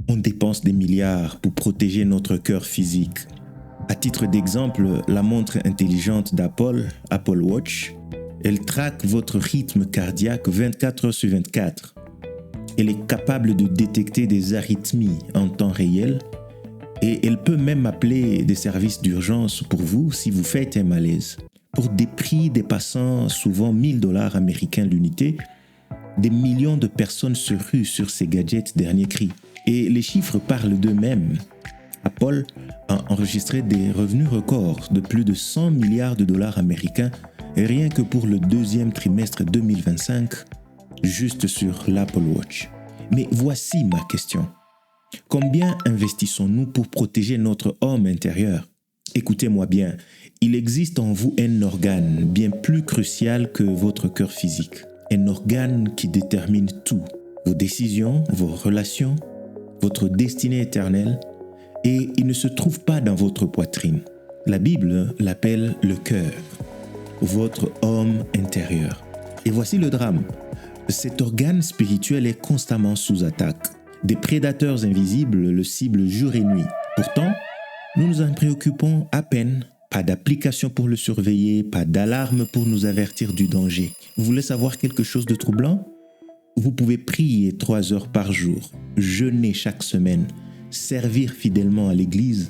On dépense des milliards pour protéger notre cœur physique. À titre d'exemple, la montre intelligente d'Apple, Apple Watch, elle traque votre rythme cardiaque 24 heures sur 24. Elle est capable de détecter des arythmies en temps réel et elle peut même appeler des services d'urgence pour vous si vous faites un malaise. Pour des prix dépassant souvent $1000 américains l'unité, des millions de personnes se ruent sur ces gadgets dernier cri. Et les chiffres parlent d'eux-mêmes. Apple a enregistré des revenus records de plus de $100 milliards américains rien que pour le deuxième trimestre 2025, juste sur l'Apple Watch. Mais voici ma question. Combien investissons-nous pour protéger notre homme intérieur? Écoutez-moi bien, il existe en vous un organe bien plus crucial que votre cœur physique. Un organe qui détermine tout. Vos décisions, vos relations, votre destinée éternelle. Et il ne se trouve pas dans votre poitrine. La Bible l'appelle le cœur. Votre homme intérieur. Et voici le drame. Cet organe spirituel est constamment sous attaque. Des prédateurs invisibles le ciblent jour et nuit. Pourtant, nous nous en préoccupons à peine. Pas d'application pour le surveiller, pas d'alarme pour nous avertir du danger. Vous voulez savoir quelque chose de troublant? Vous pouvez prier 3 heures par jour, jeûner chaque semaine, servir fidèlement à l'église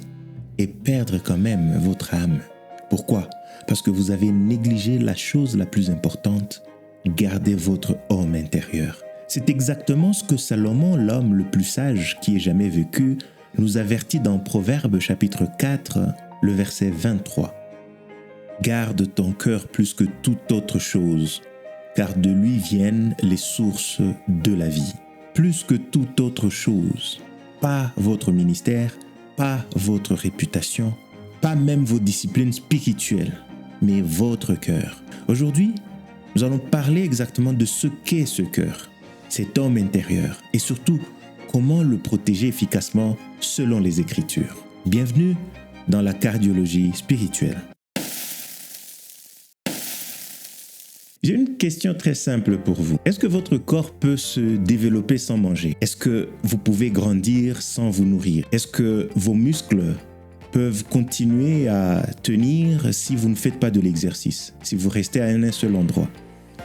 et perdre quand même votre âme. Pourquoi? Parce que vous avez négligé la chose la plus importante, garder votre homme intérieur. C'est exactement ce que Salomon, l'homme le plus sage qui ait jamais vécu, nous avertit dans Proverbes chapitre 4, le verset 23. « Garde ton cœur plus que toute autre chose, car de lui viennent les sources de la vie. » Plus que toute autre chose. Pas votre ministère, pas votre réputation, pas même vos disciplines spirituelles, mais votre cœur. Aujourd'hui, nous allons parler exactement de ce qu'est ce cœur, cet homme intérieur, et surtout, comment le protéger efficacement selon les Écritures. Bienvenue dans la cardiologie spirituelle. J'ai une question très simple pour vous. Est-ce que votre corps peut se développer sans manger? Est-ce que vous pouvez grandir sans vous nourrir? Est-ce que vos muscles peuvent continuer à tenir si vous ne faites pas de l'exercice, si vous restez à un seul endroit?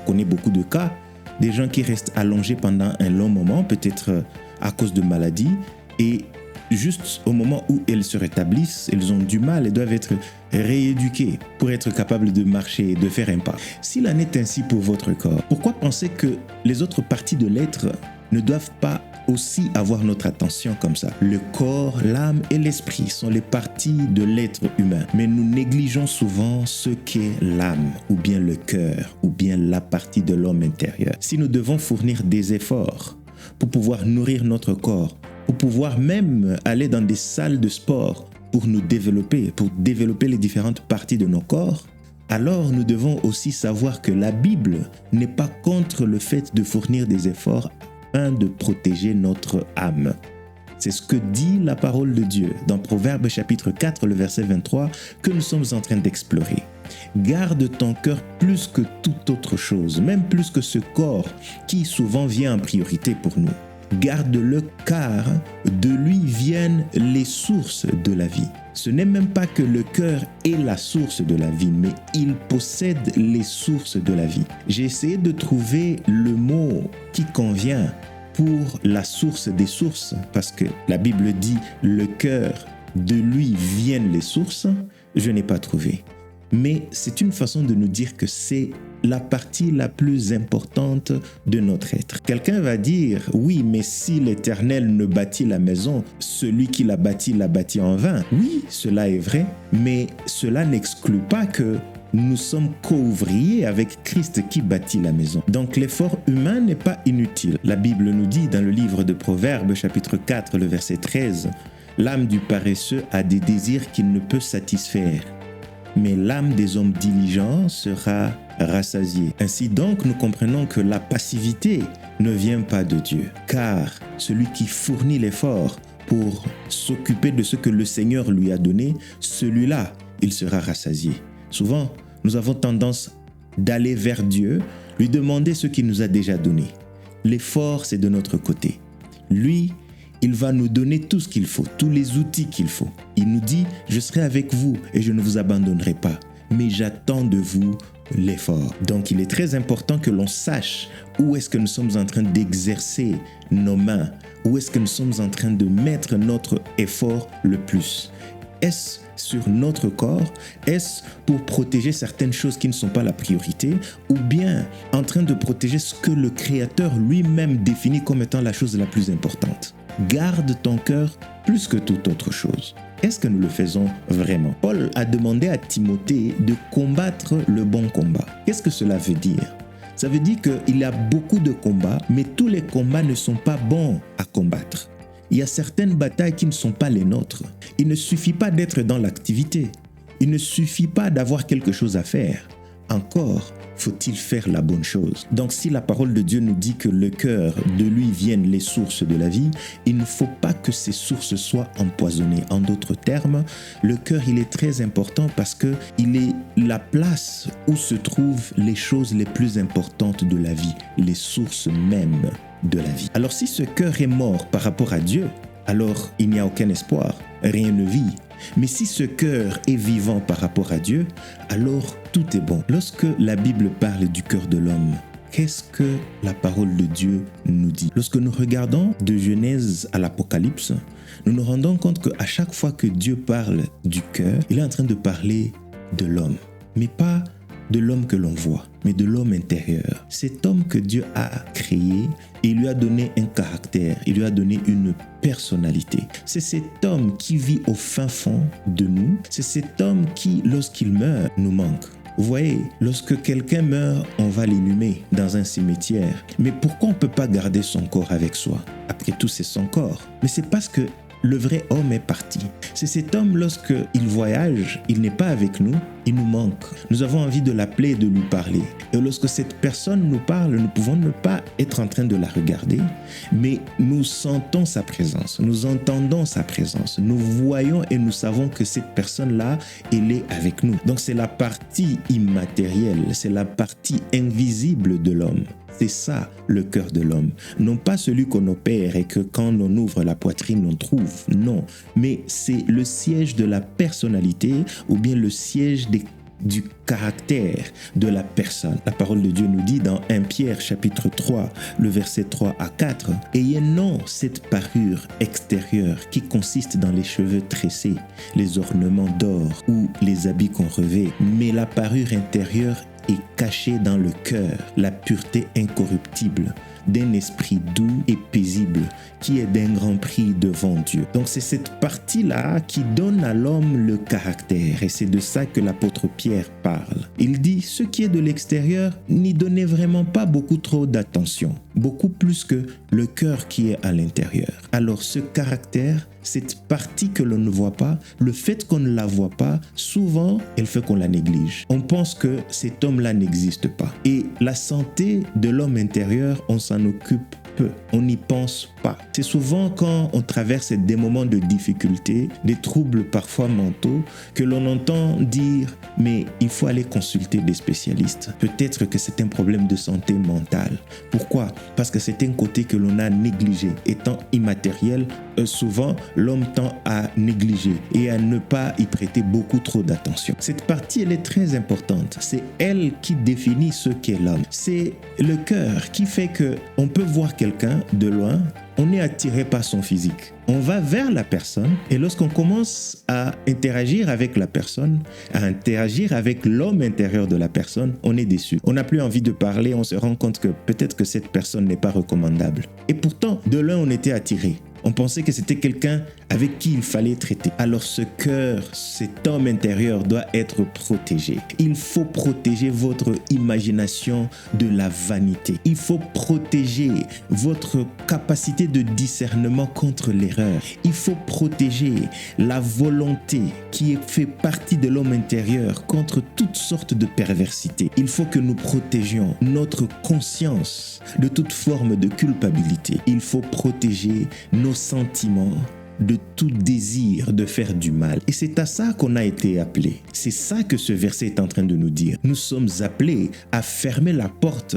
On connaît beaucoup de cas, des gens qui restent allongés pendant un long moment, peut-être à cause de maladies, et juste au moment où elles se rétablissent, elles ont du mal et doivent être rééduquées pour être capables de marcher et de faire un pas. S'il en est ainsi pour votre corps, pourquoi penser que les autres parties de l'être ne doivent pas aussi avoir notre attention comme ça? Le corps, l'âme et l'esprit sont les parties de l'être humain. Mais nous négligeons souvent ce qu'est l'âme, ou bien le cœur, ou bien la partie de l'homme intérieur. Si nous devons fournir des efforts pour pouvoir nourrir notre corps, pour pouvoir même aller dans des salles de sport pour nous développer, pour développer les différentes parties de nos corps, alors nous devons aussi savoir que la Bible n'est pas contre le fait de fournir des efforts afin de protéger notre âme. C'est ce que dit la parole de Dieu dans Proverbes chapitre 4, le verset 23, que nous sommes en train d'explorer. Garde ton cœur plus que toute autre chose, même plus que ce corps qui souvent vient en priorité pour nous. Garde-le car de lui viennent les sources de la vie. Ce n'est même pas que le cœur est la source de la vie, mais il possède les sources de la vie. J'ai essayé de trouver le mot qui convient pour la source des sources, parce que la Bible dit le cœur, de lui viennent les sources. Je n'ai pas trouvé. Mais c'est une façon de nous dire que c'est la partie la plus importante de notre être. Quelqu'un va dire, oui, mais si l'Éternel ne bâtit la maison, celui qui l'a bâti en vain. Oui, cela est vrai, mais cela n'exclut pas que nous sommes co-ouvriers avec Christ qui bâtit la maison. Donc l'effort humain n'est pas inutile. La Bible nous dit dans le livre de Proverbes, chapitre 4, le verset 13, « L'âme du paresseux a des désirs qu'il ne peut satisfaire. Mais l'âme des hommes diligents sera rassasiée. » Ainsi donc, nous comprenons que la passivité ne vient pas de Dieu, car celui qui fournit l'effort pour s'occuper de ce que le Seigneur lui a donné, celui-là, il sera rassasié. Souvent, nous avons tendance d'aller vers Dieu, lui demander ce qu'il nous a déjà donné. L'effort, c'est de notre côté. Lui, Il va nous donner tout ce qu'il faut, tous les outils qu'il faut. Il nous dit, je serai avec vous et je ne vous abandonnerai pas, mais j'attends de vous l'effort. Donc il est très important que l'on sache où est-ce que nous sommes en train d'exercer nos mains, où est-ce que nous sommes en train de mettre notre effort le plus. Est-ce sur notre corps? Est-ce pour protéger certaines choses qui ne sont pas la priorité? Ou bien en train de protéger ce que le Créateur lui-même définit comme étant la chose la plus importante? Garde ton cœur plus que toute autre chose. Est-ce que nous le faisons vraiment? Paul a demandé à Timothée de combattre le bon combat. Qu'est-ce que cela veut dire? Ça veut dire qu'il y a beaucoup de combats, mais tous les combats ne sont pas bons à combattre. Il y a certaines batailles qui ne sont pas les nôtres. Il ne suffit pas d'être dans l'activité. Il ne suffit pas d'avoir quelque chose à faire. Encore faut-il faire la bonne chose. Donc si la parole de Dieu nous dit que le cœur, de lui viennent les sources de la vie, il ne faut pas que ces sources soient empoisonnées. En d'autres termes, le cœur, il est très important parce qu'il est la place où se trouvent les choses les plus importantes de la vie, les sources mêmes de la vie. Alors si ce cœur est mort par rapport à Dieu, alors il n'y a aucun espoir, rien ne vit. Mais si ce cœur est vivant par rapport à Dieu, alors tout est bon. Lorsque la Bible parle du cœur de l'homme, qu'est-ce que la parole de Dieu nous dit? Lorsque nous regardons de Genèse à l'Apocalypse, nous nous rendons compte qu'à chaque fois que Dieu parle du cœur, il est en train de parler de l'homme, mais pas de l'homme que l'on voit, mais de l'homme intérieur. Cet homme que Dieu a créé, il lui a donné un caractère, il lui a donné une personnalité. C'est cet homme qui vit au fin fond de nous. C'est cet homme qui, lorsqu'il meurt, nous manque. Vous voyez, lorsque quelqu'un meurt, on va l'inhumer dans un cimetière. Mais pourquoi on ne peut pas garder son corps avec soi? Après tout, c'est son corps. Mais c'est parce que le vrai homme est parti. C'est cet homme, lorsqu'il voyage, il n'est pas avec nous, il nous manque. Nous avons envie de l'appeler et de lui parler. Et lorsque cette personne nous parle, nous pouvons ne pas être en train de la regarder, mais nous sentons sa présence, nous entendons sa présence, nous voyons et nous savons que cette personne-là, elle est avec nous. Donc c'est la partie immatérielle, c'est la partie invisible de l'homme. C'est ça le cœur de l'homme. Non pas celui qu'on opère et que quand on ouvre la poitrine, on trouve. Non, mais c'est le siège de la personnalité ou bien le siège du caractère de la personne. La parole de Dieu nous dit dans 1 Pierre chapitre 3, le verset 3 à 4, « Ayez non cette parure extérieure qui consiste dans les cheveux tressés, les ornements d'or ou les habits qu'on revêt, mais la parure intérieure est cachée dans le cœur, la pureté incorruptible d'un esprit doux et paisible qui est d'un grand prix devant Dieu. » Donc c'est cette partie-là qui donne à l'homme le caractère et c'est de ça que l'apôtre Pierre parle. Il dit, ce qui est de l'extérieur, n'y donnez vraiment pas beaucoup trop d'attention, beaucoup plus que le cœur qui est à l'intérieur. Alors ce caractère, cette partie que l'on ne voit pas, le fait qu'on ne la voit pas, souvent, elle fait qu'on la néglige. On pense que cet homme-là n'existe pas. Et la santé de l'homme intérieur, on s'en occupe peu. On n'y pense pas. C'est souvent quand on traverse des moments de difficulté, des troubles parfois mentaux, que l'on entend dire « mais il faut aller consulter des spécialistes ». Peut-être que c'est un problème de santé mentale. Pourquoi? Parce que c'est un côté que l'on a négligé. Étant immatériel, souvent l'homme tend à négliger et à ne pas y prêter beaucoup trop d'attention. Cette partie, elle est très importante. C'est elle qui définit ce qu'est l'homme. C'est le cœur qui fait qu'on peut voir quelqu'un de loin, on est attiré par son physique. On va vers la personne et lorsqu'on commence à interagir avec la personne, à interagir avec l'homme intérieur de la personne, on est déçu. On n'a plus envie de parler, on se rend compte que peut-être que cette personne n'est pas recommandable. Et pourtant, de l'un, on était attiré. On pensait que c'était quelqu'un avec qui il fallait traiter. Alors ce cœur, cet homme intérieur doit être protégé. Il faut protéger votre imagination de la vanité. Il faut protéger votre capacité de discernement contre l'erreur. Il faut protéger la volonté qui fait partie de l'homme intérieur contre toutes sortes de perversités. Il faut que nous protégions notre conscience de toute forme de culpabilité. Il faut protéger nos sentiments de tout désir de faire du mal. Et c'est à ça qu'on a été appelés. C'est ça que ce verset est en train de nous dire. Nous sommes appelés à fermer la porte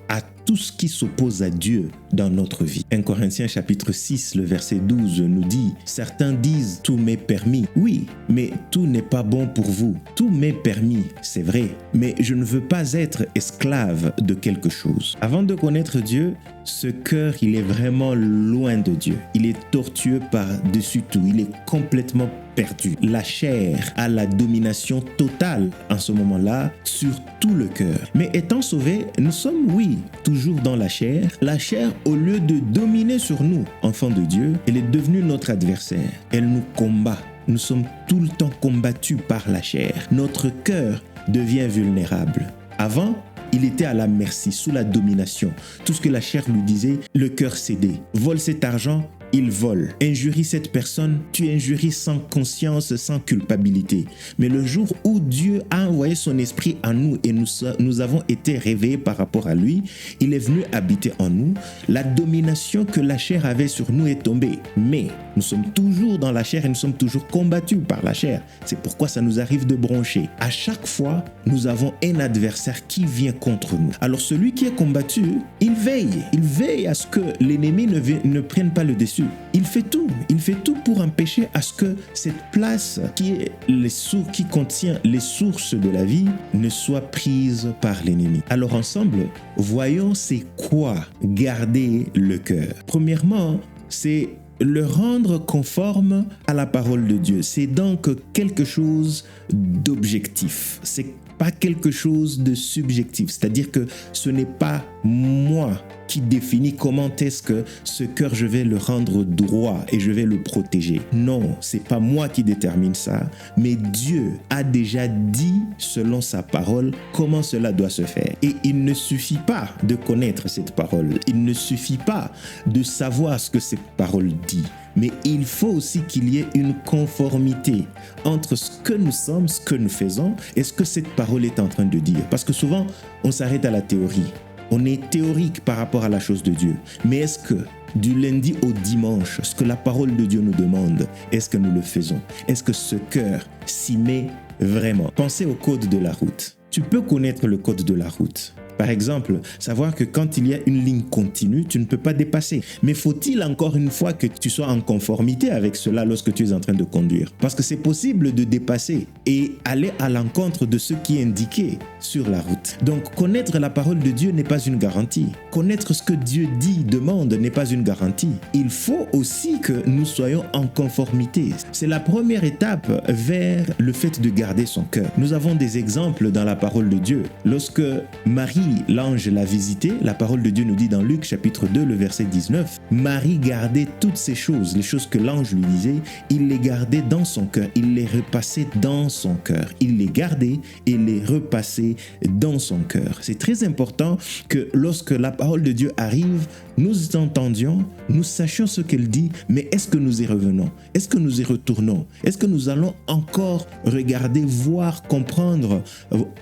à tout ce qui s'oppose à Dieu dans notre vie. 1 Corinthiens chapitre 6, le verset 12 nous dit « Certains disent « Tout m'est permis ». Oui, mais tout n'est pas bon pour vous. Tout m'est permis, c'est vrai, mais je ne veux pas être esclave de quelque chose. » Avant de connaître Dieu, ce cœur, il est vraiment loin de Dieu. Il est tortueux par-dessus tout. Il est complètement perdu. La chair a la domination totale en ce moment-là sur tout le cœur. Mais étant sauvés, nous sommes, oui, toujours dans la chair. La chair, au lieu de dominer sur nous, enfants de Dieu, elle est devenue notre adversaire. Elle nous combat. Nous sommes tout le temps combattus par la chair. Notre cœur devient vulnérable. Avant, il était à la merci, sous la domination. Tout ce que la chair lui disait, le cœur cédait. Vole cet argent, il vole. Injurie cette personne, tu injuries sans conscience, sans culpabilité. Mais le jour où Dieu a envoyé son esprit en nous et nous avons été réveillés par rapport à lui, il est venu habiter en nous. La domination que la chair avait sur nous est tombée. Mais nous sommes toujours dans la chair et nous sommes toujours combattus par la chair. C'est pourquoi ça nous arrive de broncher. À chaque fois, nous avons un adversaire qui vient contre nous. Alors celui qui est combattu, il veille à ce que l'ennemi ne prenne pas le dessus. Il fait tout pour empêcher à ce que cette place qui contient les sources de la vie ne soit prise par l'ennemi. Alors ensemble, voyons c'est quoi garder le cœur. Premièrement, c'est le rendre conforme à la parole de Dieu. C'est donc quelque chose d'objectif. C'est pas quelque chose de subjectif. C'est-à-dire que ce n'est pas moi qui définit comment est-ce que ce cœur, je vais le rendre droit et je vais le protéger. Non, c'est pas moi qui détermine ça, mais Dieu a déjà dit, selon sa parole, comment cela doit se faire. Et il ne suffit pas de connaître cette parole. Il ne suffit pas de savoir ce que cette parole dit. Mais il faut aussi qu'il y ait une conformité entre ce que nous sommes, ce que nous faisons et ce que cette parole est en train de dire. Parce que souvent, on s'arrête à la théorie. On est théorique par rapport à la chose de Dieu. Mais est-ce que du lundi au dimanche, ce que la parole de Dieu nous demande, est-ce que nous le faisons? Est-ce que ce cœur s'y met vraiment? Pensez au code de la route. Tu peux connaître le code de la route. Par exemple, savoir que quand il y a une ligne continue, tu ne peux pas dépasser. Mais faut-il encore une fois que tu sois en conformité avec cela lorsque tu es en train de conduire? Parce que c'est possible de dépasser et aller à l'encontre de ce qui est indiqué sur la route. Donc, connaître la parole de Dieu n'est pas une garantie. Connaître ce que Dieu dit, demande, n'est pas une garantie. Il faut aussi que nous soyons en conformité. C'est la première étape vers le fait de garder son cœur. Nous avons des exemples dans la parole de Dieu. Lorsque Marie, l'ange l'a visité, la parole de Dieu nous dit dans Luc chapitre 2, le verset 19, Marie gardait toutes ces choses, les choses que l'ange lui disait, il les gardait dans son cœur, il les repassait dans son cœur. Il les gardait et les repassait dans son cœur. C'est très important que lorsque la parole de Dieu arrive, nous entendions, nous sachions ce qu'elle dit, mais est-ce que nous y revenons? Est-ce que nous y retournons? Est-ce que nous allons encore regarder, voir, comprendre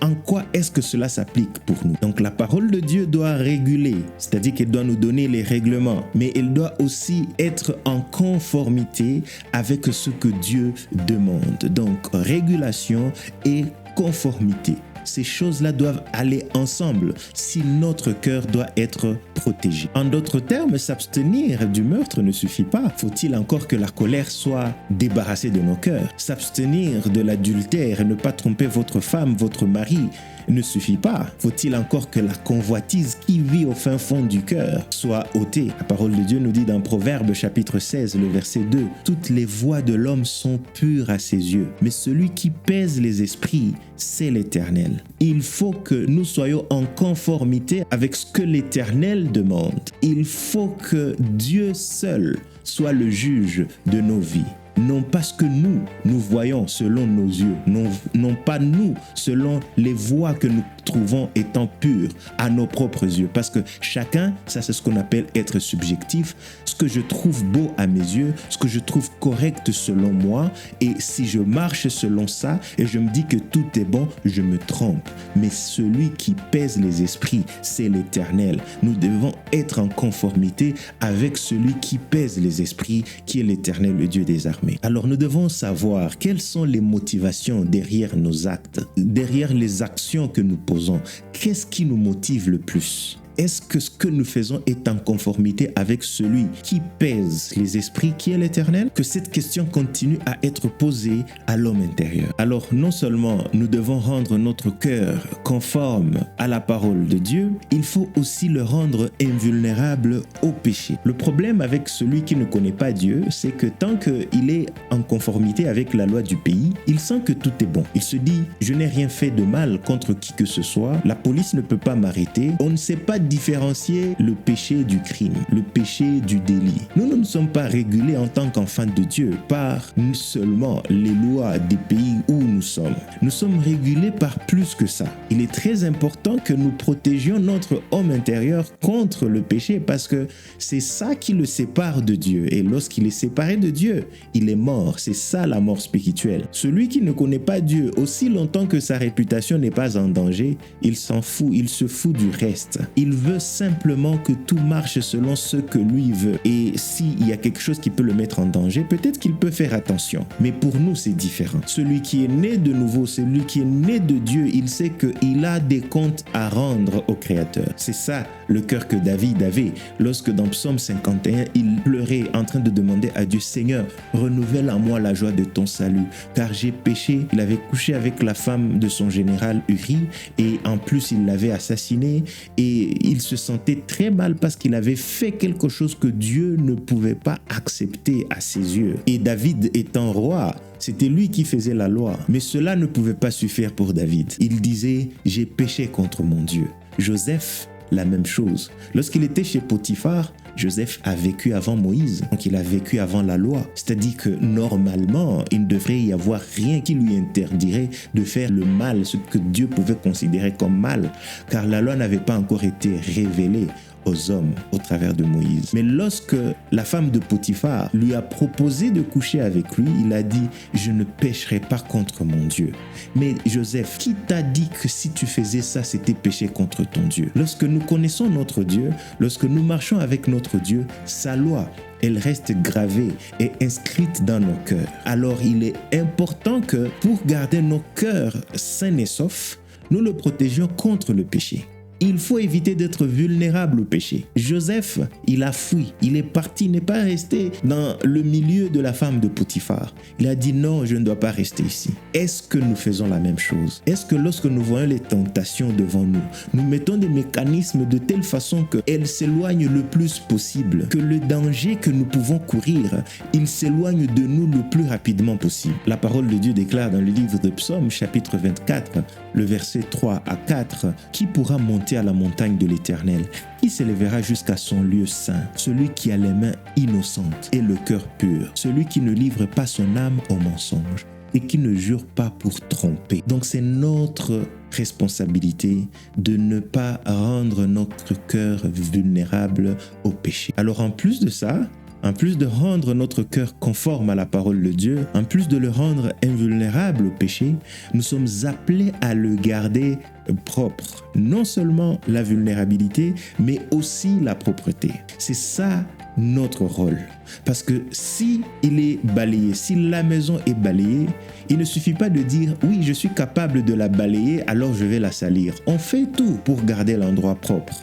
en quoi est-ce que cela s'applique pour nous? Donc la parole de Dieu doit réguler, c'est-à-dire qu'elle doit nous donner les règlements, mais elle doit aussi être en conformité avec ce que Dieu demande. Donc régulation et conformité. Ces choses-là doivent aller ensemble si notre cœur doit être protégé. En d'autres termes, s'abstenir du meurtre ne suffit pas. Faut-il encore que la colère soit débarrassée de nos cœurs? S'abstenir de l'adultère et ne pas tromper votre femme, votre mari ne suffit pas. Faut-il encore que la convoitise qui vit au fin fond du cœur soit ôtée? La parole de Dieu nous dit dans Proverbes chapitre 16, le verset 2, « Toutes les voies de l'homme sont pures à ses yeux, mais celui qui pèse les esprits, c'est l'Éternel. » Il faut que nous soyons en conformité avec ce que l'Éternel demande. Il faut que Dieu seul soit le juge de nos vies. Non pas ce que nous voyons selon nos yeux, non pas nous selon les voies que nous trouvons étant pures à nos propres yeux. Parce que chacun, ça c'est ce qu'on appelle être subjectif, ce que je trouve beau à mes yeux, ce que je trouve correct selon moi, et si je marche selon ça et je me dis que tout est bon, je me trompe. Mais celui qui pèse les esprits, c'est l'Éternel. Nous devons être en conformité avec celui qui pèse les esprits, qui est l'Éternel, le Dieu des armées. Alors nous devons savoir quelles sont les motivations derrière nos actes, derrière les actions que nous posons. Qu'est-ce qui nous motive le plus? Est-ce que ce que nous faisons est en conformité avec celui qui pèse les esprits, qui est l'Éternel? Que cette question continue à être posée à l'homme intérieur. Alors, non seulement nous devons rendre notre cœur conforme à la parole de Dieu, il faut aussi le rendre invulnérable au péché. Le problème avec celui qui ne connaît pas Dieu, c'est que tant qu'il est en conformité avec la loi du pays, il sent que tout est bon. Il se dit, je n'ai rien fait de mal contre qui que ce soit, la police ne peut pas m'arrêter. On ne sait pas différencier le péché du crime, le péché du délit. Nous ne sommes pas régulés en tant qu'enfants de Dieu par seulement les lois des pays où nous sommes. Nous sommes régulés par plus que ça. Il est très important que nous protégions notre homme intérieur contre le péché parce que c'est ça qui le sépare de Dieu. Et lorsqu'il est séparé de Dieu, il est mort. C'est ça la mort spirituelle. Celui qui ne connaît pas Dieu, aussi longtemps que sa réputation n'est pas en danger, il s'en fout, il se fout du reste. Il veut simplement que tout marche selon ce que lui veut. Et s'il y a quelque chose qui peut le mettre en danger, peut-être qu'il peut faire attention. Mais pour nous, c'est différent. Celui qui est né de nouveau, celui qui est né de Dieu, il sait qu'il a des comptes à rendre au Créateur. C'est ça le cœur que David avait lorsque dans Psaume 51, il pleurait en train de demander à Dieu, Seigneur, renouvelle en moi la joie de ton salut, car j'ai péché. Il avait couché avec la femme de son général Uri et en plus il l'avait assassiné et il se sentait très mal parce qu'il avait fait quelque chose que Dieu ne pouvait pas accepter à ses yeux. Et David étant roi, c'était lui qui faisait la loi, mais cela ne pouvait pas suffire pour David. Il disait, j'ai péché contre mon Dieu. Joseph, la même chose. Lorsqu'il était chez Potiphar, Joseph a vécu avant Moïse, donc il a vécu avant la loi. C'est-à-dire que normalement, il ne devrait y avoir rien qui lui interdirait de faire le mal, ce que Dieu pouvait considérer comme mal, car la loi n'avait pas encore été révélée aux hommes au travers de Moïse. Mais lorsque la femme de Potiphar lui a proposé de coucher avec lui, il a dit, je ne pécherai pas contre mon Dieu. Mais Joseph, qui t'a dit que si tu faisais ça, c'était péché contre ton Dieu? Lorsque nous connaissons notre Dieu, lorsque nous marchons avec notre Dieu, sa loi, elle reste gravée et inscrite dans nos cœurs. Alors il est important que pour garder nos cœurs sains et saufs, nous le protégions contre le péché. Il faut éviter d'être vulnérable au péché. Joseph, il a fui, il est parti, il n'est pas resté dans le milieu de la femme de Potiphar. Il a dit non, je ne dois pas rester ici. Est-ce que nous faisons la même chose? Est-ce que lorsque nous voyons les tentations devant nous, nous mettons des mécanismes de telle façon qu'elles s'éloignent le plus possible, que le danger que nous pouvons courir, il s'éloigne de nous le plus rapidement possible? La parole de Dieu déclare dans le livre de Psaume, chapitre 24, le verset 3 à 4, « Qui pourra monter à la montagne de l'Éternel? Qui s'élèvera jusqu'à son lieu saint? Celui qui a les mains innocentes et le cœur pur, celui qui ne livre pas son âme au mensonge et qui ne jure pas pour tromper. » Donc c'est notre responsabilité de ne pas rendre notre cœur vulnérable au péché. Alors en plus de ça, en plus de rendre notre cœur conforme à la parole de Dieu, en plus de le rendre invulnérable au péché, nous sommes appelés à le garder propre. Non seulement la vulnérabilité, mais aussi la propreté. C'est ça notre rôle. Parce que si il est balayé, si la maison est balayée, il ne suffit pas de dire « oui, je suis capable de la balayer, alors je vais la salir ». On fait tout pour garder l'endroit propre.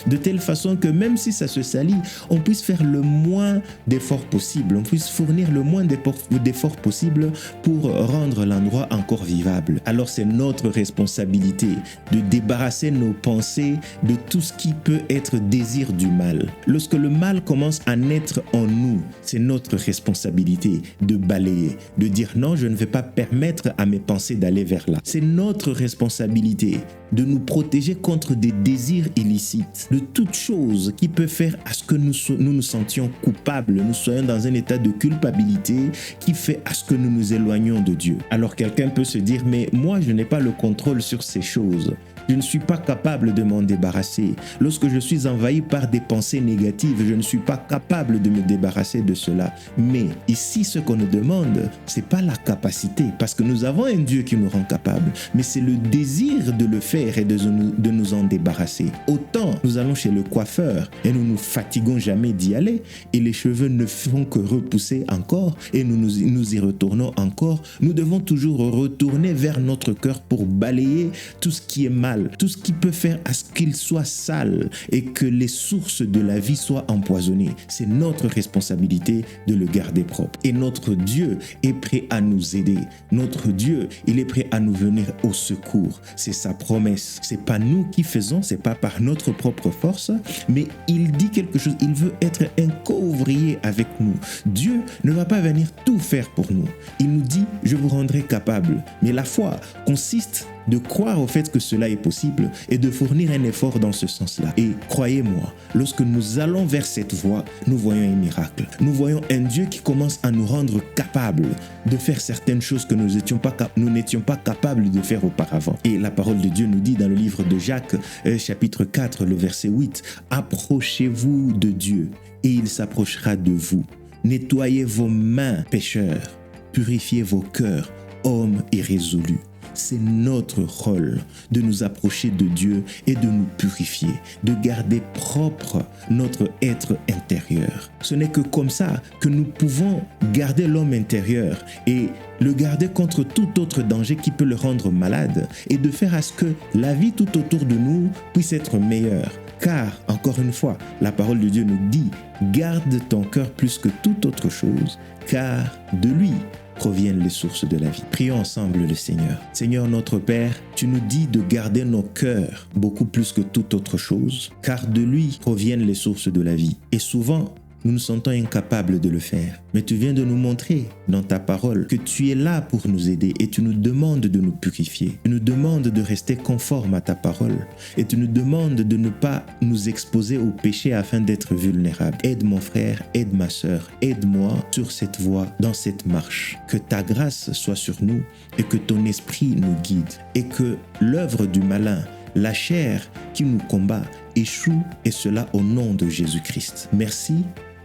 De telle façon que même si ça se salit, on puisse faire le moins d'efforts possible, on puisse fournir le moins d'efforts possible pour rendre l'endroit encore vivable. Alors c'est notre responsabilité de débarrasser nos pensées de tout ce qui peut être désir du mal. Lorsque le mal commence à naître en nous, c'est notre responsabilité de balayer, de dire non, je ne vais pas permettre à mes pensées d'aller vers là. C'est notre responsabilité de nous protéger contre des désirs illicites, de toute chose qui peut faire à ce que nous sentions coupables, nous soyons dans un état de culpabilité qui fait à ce que nous nous éloignions de Dieu. Alors quelqu'un peut se dire, mais moi je n'ai pas le contrôle sur ces choses. Je ne suis pas capable de m'en débarrasser. Lorsque je suis envahi par des pensées négatives, je ne suis pas capable de me débarrasser de cela. Mais ici, ce qu'on nous demande, c'est pas la capacité, parce que nous avons un Dieu qui nous rend capables, mais c'est le désir de le faire et de nous en débarrasser. Autant Nous allons chez le coiffeur et nous nous fatiguons jamais d'y aller et les cheveux ne font que repousser encore et nous y retournons encore. Nous devons toujours retourner vers notre cœur pour balayer tout ce qui est mal, tout ce qui peut faire à ce qu'il soit sale et que les sources de la vie soient empoisonnées. C'est notre responsabilité de le garder propre. Et notre Dieu est prêt à nous aider. Notre Dieu, il est prêt à nous venir au secours. C'est sa promesse. C'est pas nous qui faisons, c'est pas par notre propre force, mais il dit quelque chose. Il veut être un co-ouvrier avec nous. Dieu ne va pas venir tout faire pour nous. Il nous dit, je vous rendrai capable. Mais la foi consiste de croire au fait que cela est possible et de fournir un effort dans ce sens-là. Et croyez-moi, lorsque nous allons vers cette voie, nous voyons un miracle. Nous voyons un Dieu qui commence à nous rendre capables de faire certaines choses que nous n'étions pas capables de faire auparavant. Et la parole de Dieu nous dit dans le livre de Jacques, chapitre 4, le verset 8, « Approchez-vous de Dieu et il s'approchera de vous. Nettoyez vos mains, pécheurs, purifiez vos cœurs, hommes irrésolus. » C'est notre rôle de nous approcher de Dieu et de nous purifier, de garder propre notre être intérieur. Ce n'est que comme ça que nous pouvons garder l'homme intérieur et le garder contre tout autre danger qui peut le rendre malade et de faire à ce que la vie tout autour de nous puisse être meilleure. Car, encore une fois, la parole de Dieu nous dit « Garde ton cœur plus que toute autre chose, car de lui proviennent les sources de la vie. » Prions ensemble le Seigneur. Seigneur notre Père, tu nous dis de garder nos cœurs beaucoup plus que toute autre chose, car de lui proviennent les sources de la vie. Et souvent, nous nous sentons incapables de le faire. Mais tu viens de nous montrer dans ta parole que tu es là pour nous aider et tu nous demandes de nous purifier. Tu nous demandes de rester conformes à ta parole et tu nous demandes de ne pas nous exposer au péché afin d'être vulnérables. Aide mon frère, aide ma sœur, aide-moi sur cette voie, dans cette marche. Que ta grâce soit sur nous et que ton esprit nous guide et que l'œuvre du malin, la chair qui nous combat, échoue et cela au nom de Jésus-Christ. Merci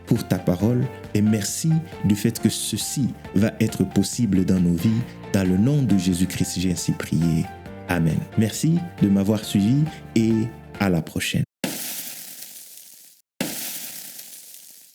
pour ta parole et merci du fait que ceci va être possible dans nos vies. Dans le nom de Jésus-Christ, j'ai ainsi prié. Amen. Merci de m'avoir suivi et à la prochaine.